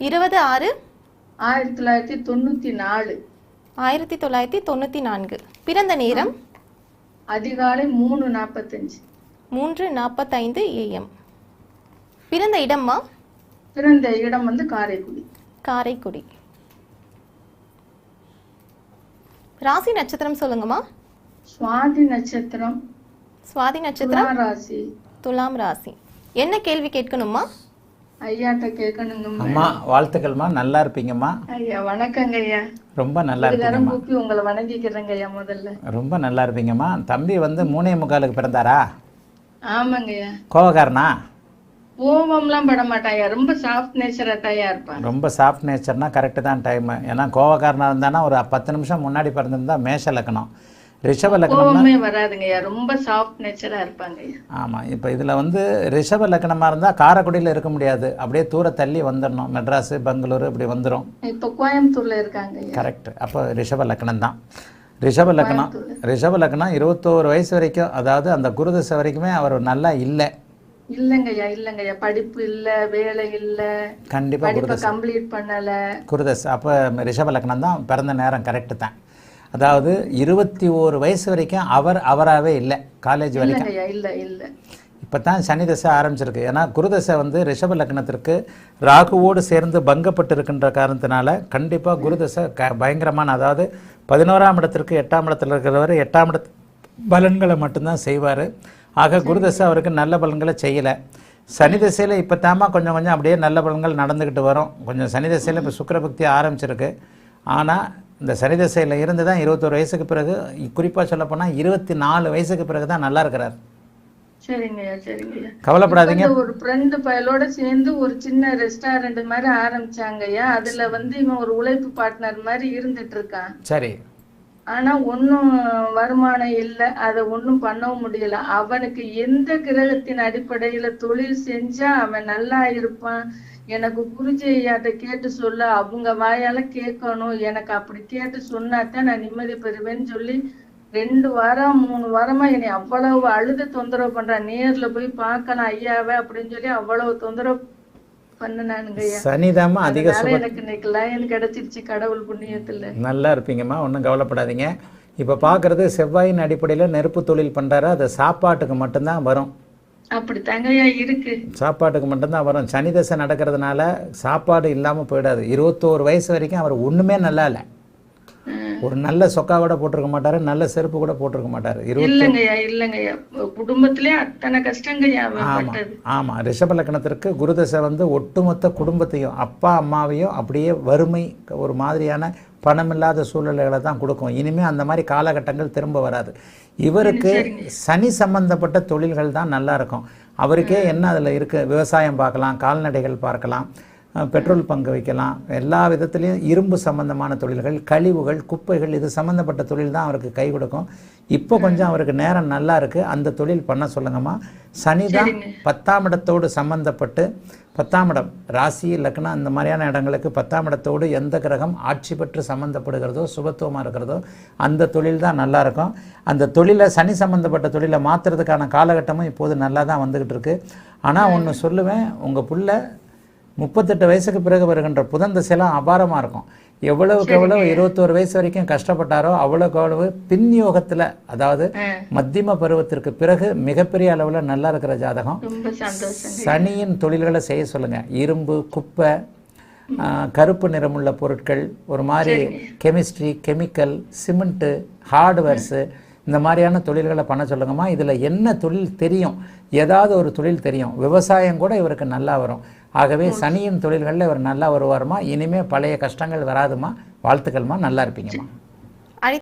20/6 1994. 1994. பிறந்த நேரம் அதிகாலை 3:45. 3:45 AM. பிறந்த இடம்மா? பிறந்த இடம் காரைக்குடி. காரைக்குடி. ராசி நட்சத்திரம் சொல்லுங்கம்மா. சுவாதி நட்சத்திரம். சுவாதி நட்சத்திரம் ராசி துலாம் ராசி. என்ன கேள்வி கேட்கணுமா? ஐயாட்ட கேட்கணுங்கம்மா. அம்மா வாழ்த்துக்கள்மா, நல்லா இருப்பீங்கம்மா. ஐயா வணக்கங்க ஐயா. ரொம்ப நல்லா இருப்பீங்கம்மா. கூப்பி உங்களை வணங்கிக்கிறேங்க ஐயா. முதல்ல ரொம்ப நல்லா இருப்பீங்கம்மா. தம்பி 3:45 பிறந்தாரா? ஆமாங்க ஐயா. கோவக்காரனா? கோவம்லாம் பட மாட்டாயா, ரொம்ப சாஃப்ட் நேச்சரா தாயா இருப்பான். ரொம்ப சாஃப்ட் நேச்சர்னா கரெக்டு தான் டைம். ஏன்னா கோவக்காரனா இருந்தானா ஒரு 10 நிமிஷம் முன்னாடி பிறந்திருந்தா மேஷ லக்னம். ரிஷப லக்னமே வராதுங்கய்யா, ரொம்ப சாஃப்ட் நேச்சரா இருப்பாங்க. ஆமாம். இப்போ இதில் ரிஷப லக்னமாக இருந்தால் காரைக்குடியில் இருக்க முடியாது, அப்படியே தூர தள்ளி வந்துடணும். மெட்ராஸு பெங்களூரு இப்படி வந்துடும். இப்போ கோயம்புத்தூர்ல இருக்காங்க. கரெக்ட். அப்போ ரிஷப லக்னம் தான். ரிஷப லக்னம் 21 வயசு வரைக்கும், அதாவது அந்த குருதசை வரைக்குமே அவர் நல்லா இல்லை. இல்லங்கய்யா இல்லங்கய்யா, படிப்பு இல்ல, வேலை இல்ல, கண்டிப்பா படிப்பை கம்ப்ளீட் பண்ணல. குருதசை. அப்போ ரிஷப லக்னம் தான். பிறந்த நேரம் கரெக்டு தான். அதாவது 21 வயசு வரைக்கும் அவராகவே இல்லை, காலேஜ் வரைக்கும் இல்லை. இப்போ தான் சனி தசை ஆரம்பிச்சிருக்கு. ஏன்னா குருதசை ரிஷப லக்னத்திற்கு ராகுவோடு சேர்ந்து பங்கப்பட்டு இருக்கின்ற காரணத்தினால கண்டிப்பாக குருதசை பயங்கரமான, அதாவது 11ஆம் இடத்திற்கு 8ஆம் இடத்துல இருக்கிறவர் 8ஆம் இடத்து பலன்களை மட்டும்தான் செய்வார். ஆக குருதசை அவருக்கு நல்ல பலன்களை செய்யலை. சனி தசையில் இப்போ தாமா கொஞ்சம் கொஞ்சம் அப்படியே நல்ல பலன்கள் நடந்துக்கிட்டு வரும். கொஞ்சம் சனி தசையில் இப்போ சுக்கிரபக்தி ஆரம்பிச்சிருக்கு. ஆனால் இந்த சனி தசையில் இருந்து தான் 21 வயசுக்கு பிறகு, குறிப்பாக சொல்லப்போனால் 24 வயசுக்கு பிறகு தான் நல்லா இருக்கிறார். சரிங்கய்யா. கவலைப்படாதீங்க. ஒரு ஃப்ரெண்டு பயலோட சேர்ந்து ஒரு சின்ன ரெஸ்டாரண்ட் மாதிரி ஆரம்பிச்சாங்கய்யா. அதுல இவன் ஒரு உழைப்பு பார்ட்னர் மாதிரி இருந்துட்டு இருக்கான். சரி. ஆனா ஒன்னும் வருமானம் இல்லை, அதை ஒன்னும் பண்ணவும் முடியல. அவனுக்கு எந்த கிரகத்தின் அடிப்படையில தொழில் செஞ்சா அவன் நல்லா இருப்பான், எனக்கு குருஜி ஐயாட்ட கேட்டு சொல்ல, அவங்க வாயால கேட்கணும், எனக்கு அப்படி கேட்டு சொன்னாதான் நான் நிம்மதி பெறுவேன்னு சொல்லி 2 வாரம் 3 வாரமா என்னை அவ்வளவு அழுது தொந்தரவு பண்றான். நேர்ல போய் பார்க்கலாம் ஐயாவை அப்படின்னு சொல்லி அவ்வளவு தொந்தரவு பண்ணனானுங்க. சனிதாமா அதிக எனக்கு இன்னைக்கு லைன் கிடைச்சிருச்சு கடவுள் புண்ணியத்துல. நல்லா இருப்பீங்கம்மா, ஒன்றும் கவலைப்படாதீங்க. இப்போ பார்க்கறது செவ்வாயின் அடிப்படையில் நெருப்பு தொழில் பண்ணுறாரு. அது சாப்பாட்டுக்கு மட்டும்தான் வரும். அப்படி தங்கையா இருக்கு, சாப்பாட்டுக்கு மட்டும்தான் வரும். சனி தசை நடக்கிறதுனால சாப்பாடு இல்லாமல் போயிடாது. 21 வயசு வரைக்கும் அவர் ஒன்றுமே நல்லா இல்லை. ஒரு நல்ல சொக்கா கூட போட்டிருக்க மாட்டாரு, நல்ல செருப்பு கூட போட்டிருக்க மாட்டாரு. இல்லங்கய்யா, குடும்பத்திலே அத்தனை கஷ்டங்கய்யா. ஆமா. ரிஷப லக்னத்திற்கு குருதசை ஒட்டுமொத்த குடும்பத்தையும், அப்பா அம்மாவையும் அப்படியே வறுமை, ஒரு மாதிரியான பணமில்லாத சூழ்நிலைகளை தான் கொடுக்கும். இனிமே அந்த மாதிரி காலகட்டங்கள் திரும்ப வராது. இவருக்கு சனி சம்பந்தப்பட்ட தொழில்கள் தான் நல்லா இருக்கும். அவருக்கே என்ன அதில் இருக்குது, விவசாயம் பார்க்கலாம், கால்நடைகள் பார்க்கலாம், பெட்ரோல் பங்கு வைக்கலாம், எல்லா விதத்துலேயும் இரும்பு சம்பந்தமான தொழில்கள், கழிவுகள், குப்பைகள், இது சம்மந்தப்பட்ட தொழில் தான் அவருக்கு கை கொடுக்கும். இப்போ கொஞ்சம் அவருக்கு நேரம் நல்லா இருக்குது, அந்த தொழில் பண்ண சொல்லுங்கம்மா. சனி தான் 10ஆம் இடத்தோடு சம்மந்தப்பட்டு, 10ஆம் இடம் ராசி லக்னம் இந்த மாதிரியான இடங்களுக்கு 10ஆம் இடத்தோடு எந்த கிரகம் ஆட்சி பெற்று சம்மந்தப்படுகிறதோ, சுபத்துவமாக இருக்கிறதோ அந்த தொழில் தான் நல்லாயிருக்கும். அந்த தொழிலை, சனி சம்மந்தப்பட்ட தொழிலை மாற்றுறதுக்கான காலகட்டமும் இப்போது நல்லா தான் வந்துக்கிட்டு இருக்கு. ஆனால் ஒன்று சொல்லுவேன், உங்கள் புள்ள 38 வயசுக்கு பிறகு வருகின்ற புதன் திசையெல்லாம் அபாரமாக இருக்கும். எவ்வளவுக்கு எவ்வளவு 21 வயசு வரைக்கும் கஷ்டப்பட்டாரோ அவ்வளவுக்கு அவ்வளவு பின்யோகத்தில், அதாவது மத்தியம பருவத்திற்கு பிறகு மிகப்பெரிய அளவில் நல்லா இருக்கிற ஜாதகம். சனியின் தொழில்களை செய்ய சொல்லுங்க. இரும்பு, குப்பை, கருப்பு நிறமுள்ள பொருட்கள், ஒரு மாதிரி கெமிஸ்ட்ரி, கெமிக்கல், சிமெண்ட்டு, ஹார்ட்வேர்ஸு, இந்த மாதிரியான தொழில்களை பண்ண சொல்லுங்கம்மா. இதில் என்ன தொழில் தெரியும், ஏதாவது ஒரு தொழில் தெரியும். விவசாயம் கூட இவருக்கு நல்லா வரும். ஆகவே சனியின் தொழில்களில் இவர் நல்லா வருவாருமா. இனிமேல் பழைய கஷ்டங்கள் வராதுமா. வாழ்த்துக்கள்மா, நல்லா இருப்பீங்கம்மா.